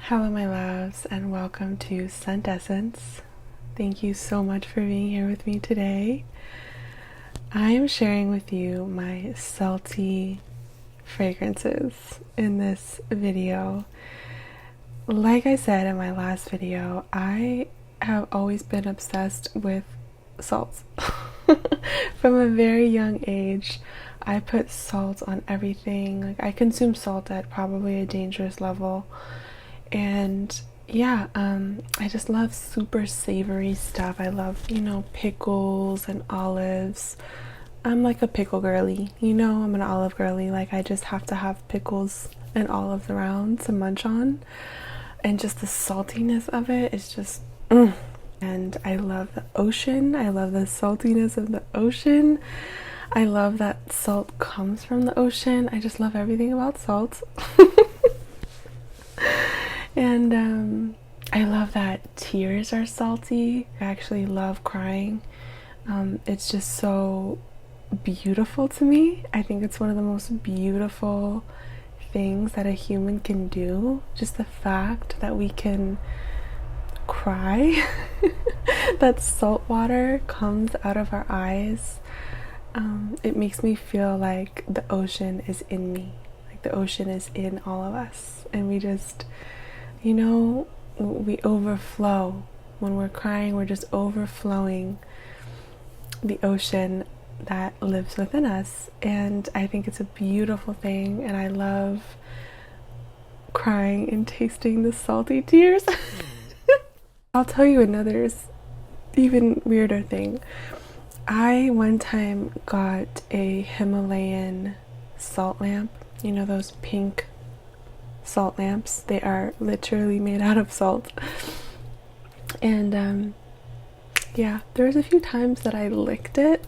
Hello, my loves, and welcome to Scent Essence. Thank you so much for being here with me today. I am sharing with you my salty fragrances in this video. Like I said in my last video, I have always been obsessed with salts. From a very young age, I put salt on everything. I consume salt at probably a dangerous level. And yeah, I just love super savory stuff. I love, pickles and olives. I'm like a pickle girly, I'm an olive girly. Like, I just have to have pickles and olives around to munch on. And just the saltiness of it is just, And I love the ocean. I love the saltiness of the ocean. I love that salt comes from the ocean. I just love everything about salt. And I love that tears are salty. I actually love crying. It's just so beautiful to me. I think it's one of the most beautiful things that a human can do. Just the fact that we can cry, that salt water comes out of our eyes. It makes me feel like the ocean is in me. Like the ocean is in all of us. And we just... we overflow. When we're crying, we're just overflowing the ocean that lives within us. And I think it's a beautiful thing, and I love crying and tasting the salty tears. I'll tell you another even weirder thing. I one time got a Himalayan salt lamp, those pink salt lamps. They are literally made out of salt. And yeah, there was a few times that I licked it.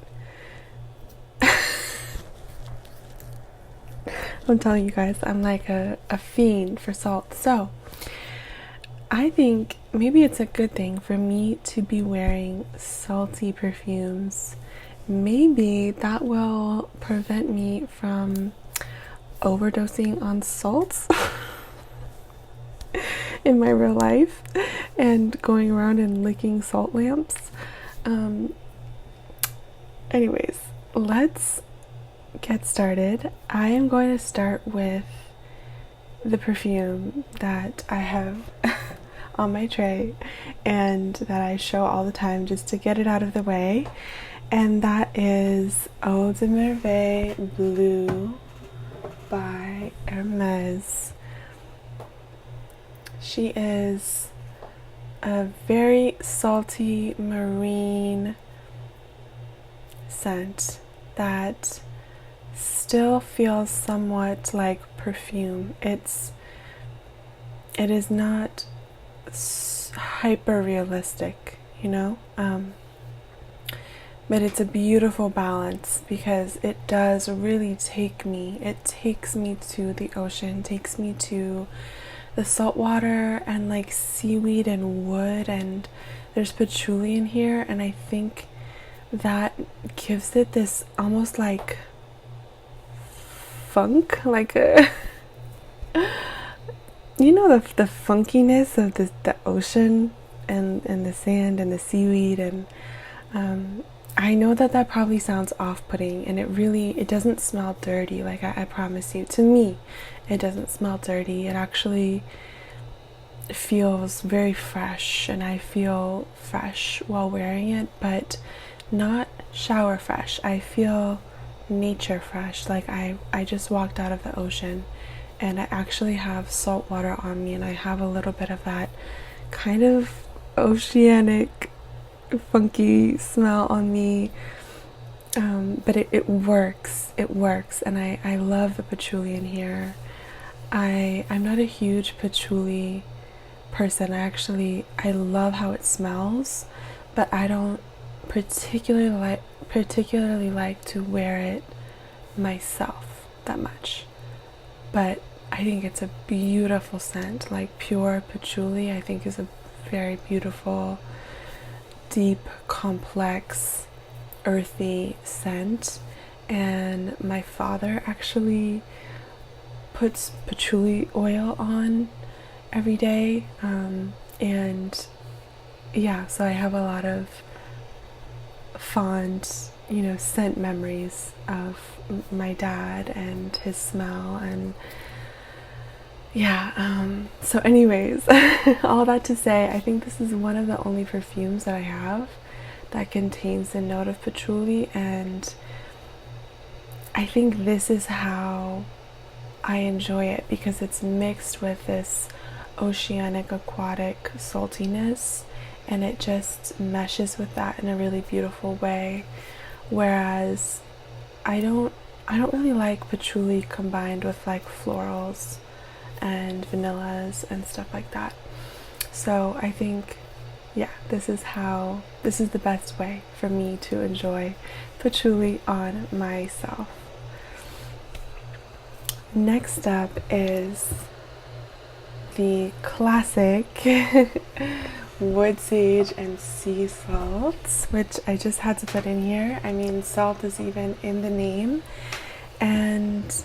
I'm telling you guys, I'm like a fiend for salt. So I think maybe it's a good thing for me to be wearing salty perfumes. Maybe that will prevent me from overdosing on salt in my real life and going around and licking salt lamps. Anyways, let's get started. I am going to start with the perfume that I have on my tray and that I show all the time just to get it out of the way, and that is Eau de Merveille Bleue by Hermes. She is a very salty marine scent that still feels somewhat like perfume. It is not hyper realistic, but it's a beautiful balance because it does really take me to the ocean, takes me to the salt water and like seaweed and wood, and there's patchouli in here, and I think that gives it this almost like funk, like a the funkiness of the ocean and the sand and the seaweed, and I know that probably sounds off-putting, and it doesn't smell dirty. Like I promise you, to me it doesn't smell dirty. It actually feels very fresh, and I feel fresh while wearing it, but not shower fresh. I feel nature fresh, like I just walked out of the ocean, and I actually have salt water on me, and I have a little bit of that kind of oceanic funky smell on me, but it works, and I love the patchouli in here. I'm not a huge patchouli person. I love how it smells, but I don't particularly like to wear it myself that much. But I think it's a beautiful scent. Like pure patchouli, I think, is a very beautiful, deep, complex, earthy scent. And my father actually puts patchouli oil on every day. And yeah, so I have a lot of fond, scent memories of my dad and his smell. And yeah, so anyways, all that to say, I think this is one of the only perfumes that I have that contains the note of patchouli, and I think this is how I enjoy it, because it's mixed with this oceanic aquatic saltiness, and it just meshes with that in a really beautiful way. Whereas I don't really like patchouli combined with like florals and vanillas and stuff like that. So I think, yeah, this is the best way for me to enjoy patchouli on myself. Next up is the classic wood sage and sea salt, which I just had to put in here. I mean, salt is even in the name. And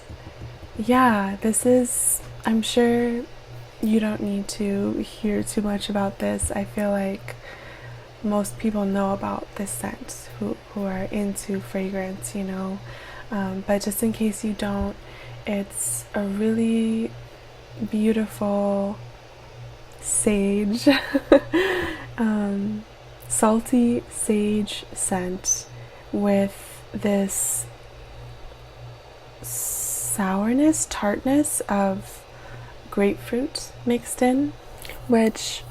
yeah, this is, I'm sure you don't need to hear too much about this. I feel like most people know about this scent who are into fragrance, but just in case you don't, it's a really beautiful sage, salty sage scent with this sourness, tartness of grapefruit mixed in, which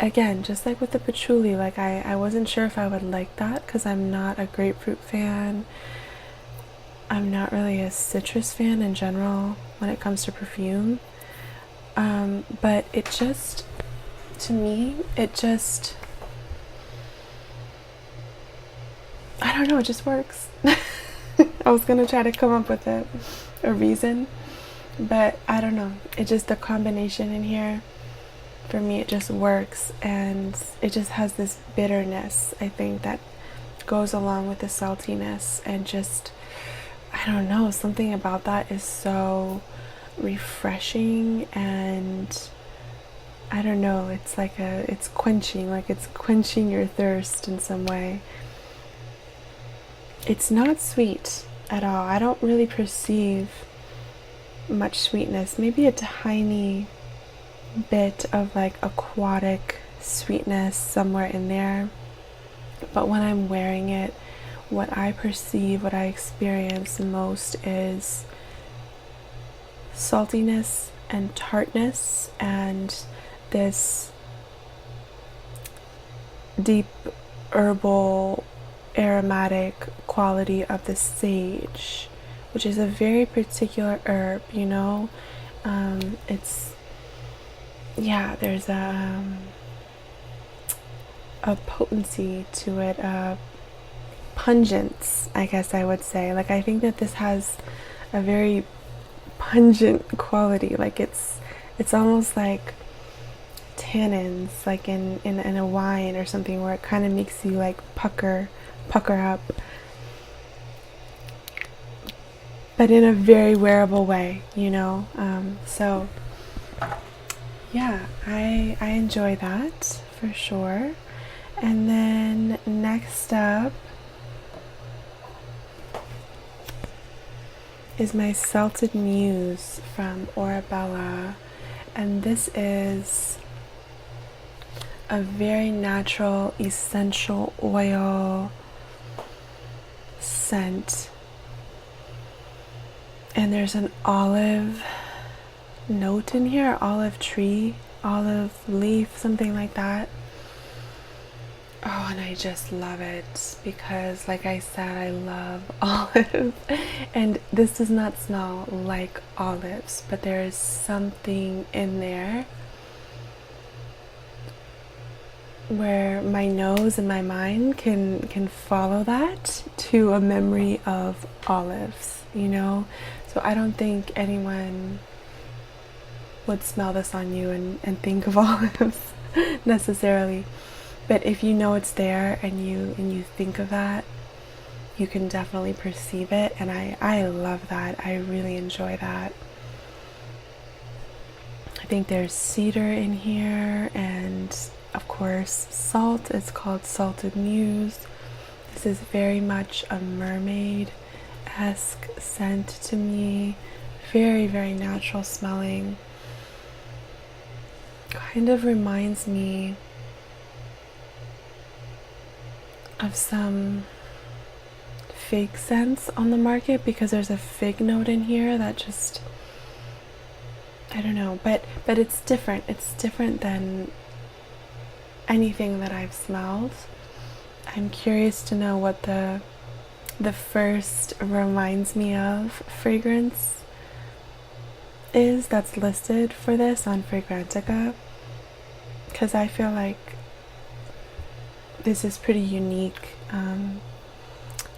again, just like with the patchouli, like I wasn't sure if I would like that because I'm not a grapefruit fan. I'm not really a citrus fan in general when it comes to perfume. But it just, to me, I don't know, it just works. I was gonna try to come up with a reason, but I don't know. It just, the combination in here, for me, it just works, and it just has this bitterness, I think, that goes along with the saltiness, and just, I don't know, something about that is so refreshing, and I don't know, it's like it's quenching your thirst in some way. It's not sweet at all. I don't really perceive much sweetness, maybe a tiny bit of like aquatic sweetness somewhere in there, but when I'm wearing it, what I perceive, what I experience the most is saltiness and tartness, and this deep herbal aromatic quality of the sage, which is a very particular herb, it's, yeah, there's a potency to it, a pungence, I guess I would say. Like, I think that this has a very pungent quality. Like, it's almost like tannins, like in a wine or something, where it kind of makes you like pucker up, but in a very wearable way, so yeah, I enjoy that for sure. And then next up is my Salted Muse from Orabella, and this is a very natural essential oil scent, and there's an olive note in here, olive tree, olive leaf, something like that. Oh, and I just love it because, like I said, I love olive. And this does not smell like olives, but there is something in there where my nose and my mind can follow that to a memory of olives, So I don't think anyone would smell this on you and think of olives necessarily. But if you know it's there and you think of that, you can definitely perceive it, and I love that. I really enjoy that. I think there's cedar in here, and of course salt. It's called salted muse. This is very much a mermaid-esque scent to me. Very, very natural smelling. Kind of reminds me of some fig scents on the market, because there's a fig note in here that just, I don't know, but it's different. It's different than anything that I've smelled. I'm curious to know what the first reminds me of fragrance is that's listed for this on Fragrantica, because I feel like this is pretty unique.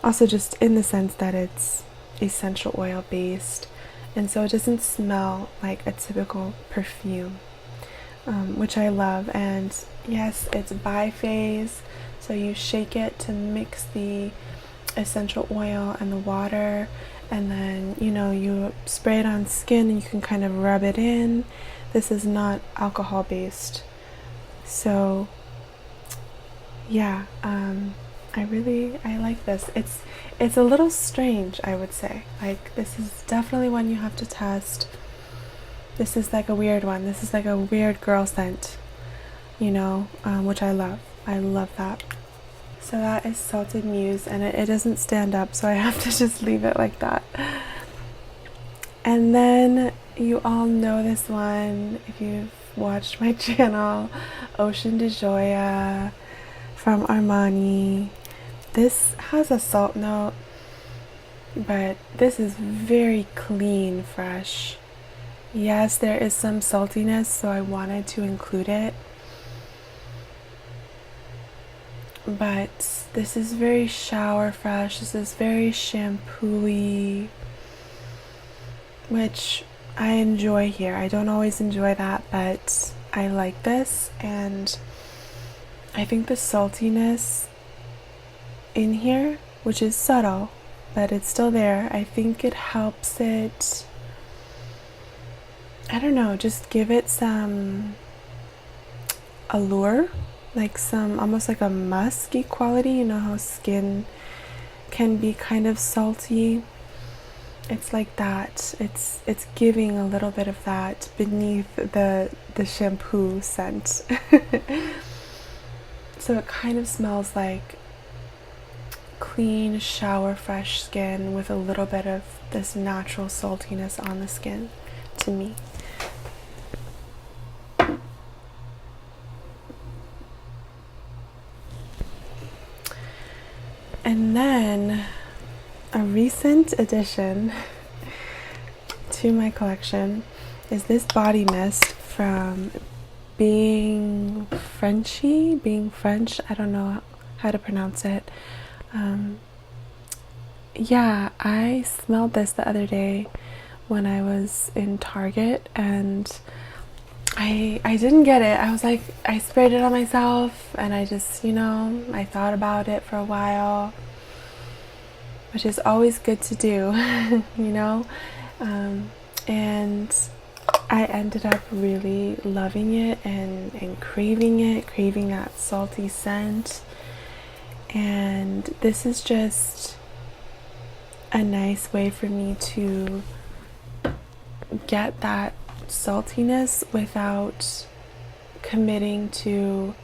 Also just in the sense that it's essential oil based, and so it doesn't smell like a typical perfume, which I love. And yes, it's biphase, so you shake it to mix the essential oil and the water, and then you spray it on skin and you can kind of rub it in. This is not alcohol based, so yeah, I like this. It's a little strange, I would say. Like, this is definitely one you have to test. This is like a weird one. This is like a weird girl scent, which I love. I love that. So that is Salted Muse, and it doesn't stand up, so I have to just leave it like that. And then you all know this one if you've watched my channel, Ocean de Gioia from Armani. This has a salt note, but this is very clean, fresh. Yes, there is some saltiness, so I wanted to include it. But this is very shower fresh. This is very shampoo-y, which I enjoy here. I don't always enjoy that, but I like this, and I think the saltiness in here, which is subtle, but it's still there, I think it helps it, I don't know, just give it some allure, like some, almost like a musky quality. You know how skin can be kind of salty? It's like that. It's giving a little bit of that beneath the shampoo scent. So it kind of smells like clean, shower fresh skin with a little bit of this natural saltiness on the skin to me. And then a recent addition to my collection is this body mist from Being French, I don't know how to pronounce it. Yeah, I smelled this the other day when I was in Target, and I didn't get it. I was like, I sprayed it on myself, and I just, I thought about it for a while, which is always good to do, and I ended up really loving it and craving that salty scent. And this is just a nice way for me to get that saltiness without committing to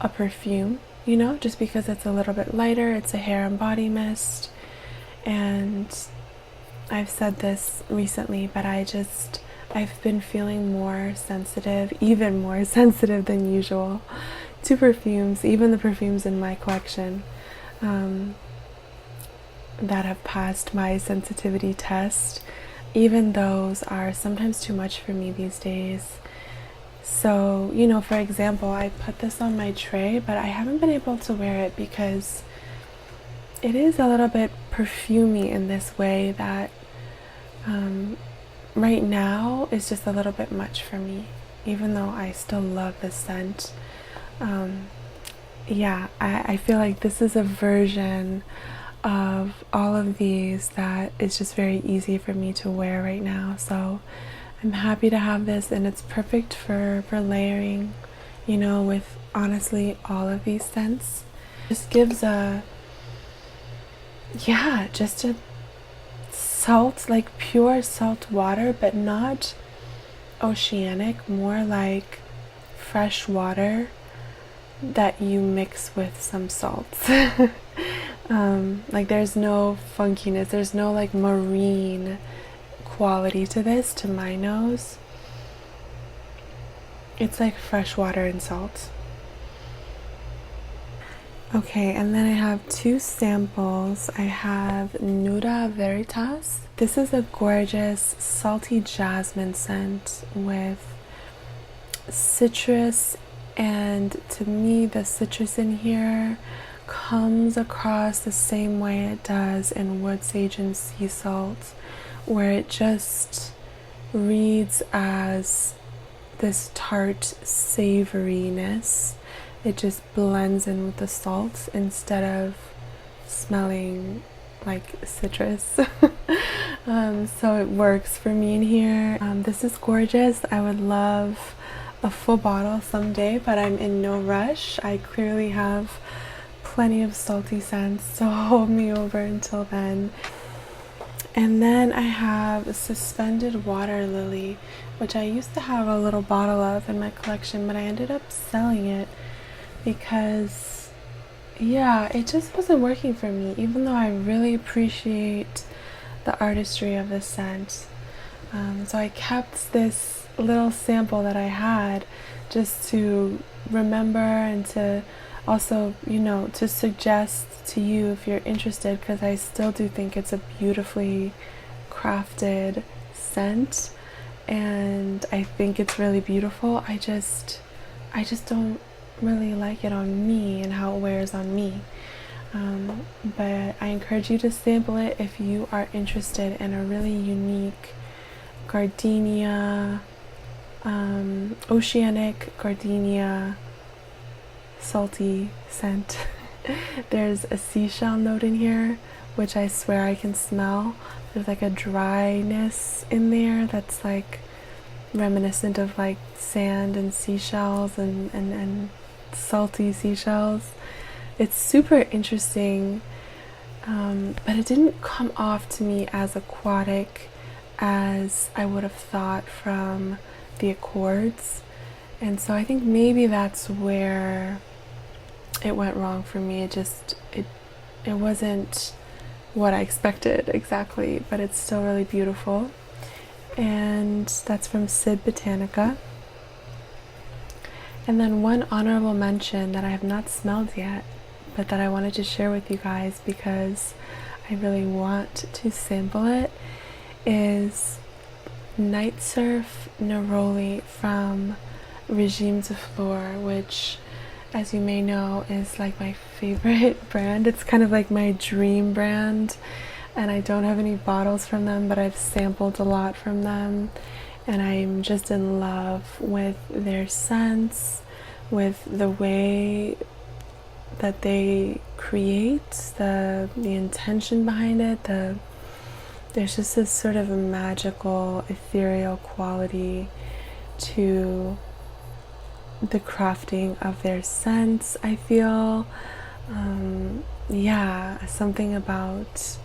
a perfume, just because it's a little bit lighter. It's a hair and body mist, and I've said this recently, but I've been feeling more sensitive, even more sensitive than usual, to perfumes, even the perfumes in my collection that have passed my sensitivity test. Even those are sometimes too much for me these days. So, for example, I put this on my tray, but I haven't been able to wear it because it is a little bit perfumey in this way that right now is just a little bit much for me, even though I still love the scent. Yeah, I feel like this is a version of all of these that is just very easy for me to wear right now. So I'm happy to have this, and it's perfect for layering, you know, with honestly all of these scents. Just gives a, yeah, just a salt, like pure salt water, but not oceanic, more like fresh water that you mix with some salts. Like there's no funkiness, there's no like marine quality to this, to my nose. It's like fresh water and salt. Okay, and then I have two samples. I have Nuda Veritas. This is a gorgeous salty jasmine scent with citrus, and to me the citrus in here comes across the same way it does in wood sage and sea salt, where it just reads as this tart savoriness. It just blends in with the salt instead of smelling like citrus. So it works for me in here. This is gorgeous. I would love a full bottle someday, but I'm in no rush. I clearly have plenty of salty scents, so hold me over until then. And then I have Suspended Water Lily, which I used to have a little bottle of in my collection, but I ended up selling it because, yeah, it just wasn't working for me, even though I really appreciate the artistry of this scent. So I kept this little sample that I had just to remember, and to also, you know, to suggest to you if you're interested, because I still do think it's a beautifully crafted scent, and I think it's really beautiful. I just don't really like it on me and how it wears on me. But I encourage you to sample it if you are interested in a really unique gardenia, oceanic gardenia salty scent. There's a seashell note in here, which I swear I can smell. There's like a dryness in there that's like reminiscent of like sand and seashells and salty seashells. It's super interesting, but it didn't come off to me as aquatic as I would have thought from the accords. And so I think maybe that's where it went wrong for me. It wasn't what I expected exactly, but it's still really beautiful. And that's from Sid Botanica. And then one honorable mention that I have not smelled yet, but that I wanted to share with you guys because I really want to sample it, is Nitesurf Neroli from Regime de Fleur, which, as you may know, is like my favorite brand. It's kind of like my dream brand, and I don't have any bottles from them, but I've sampled a lot from them, and I'm just in love with their scents, with the way that they create, the intention behind it. There's just this sort of a magical, ethereal quality to the crafting of their scents, I feel. Yeah, something about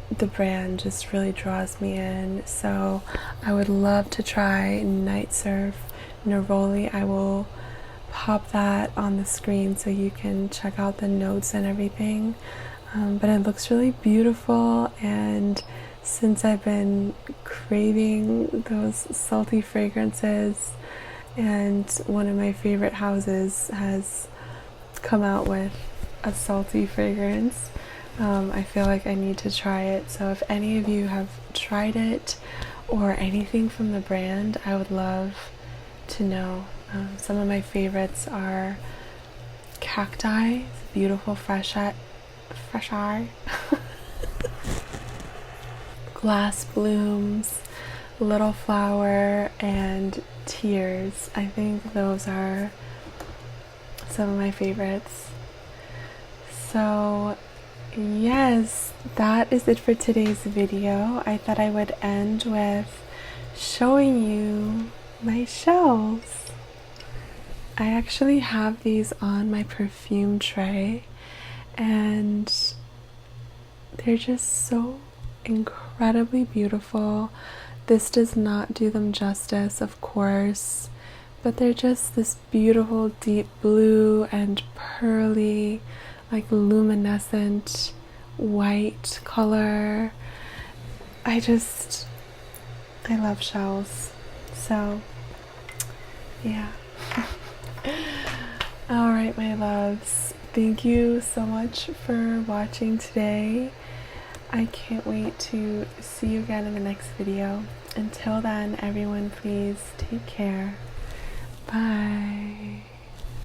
the brand just really draws me in. So I would love to try Nitesurf Neroli. I will pop that on the screen so you can check out the notes and everything. But it looks really beautiful, and since I've been craving those salty fragrances, and one of my favorite houses has come out with a salty fragrance, I feel like I need to try it. So if any of you have tried it or anything from the brand, I would love to know. Some of my favorites are Cacti, beautiful fresh eye, Glass Blooms, Little Flower, and Tears. I think those are some of my favorites. So yes, that is it for today's video. I thought I would end with showing you my shelves. I actually have these on my perfume tray, and they're just so incredibly beautiful. This does not do them justice, of course, but they're just this beautiful deep blue and pearly, like luminescent white color. I love shells. So yeah. Alright, my loves, thank you so much for watching today. I can't wait to see you again in the next video. Until then, everyone, please take care. Bye.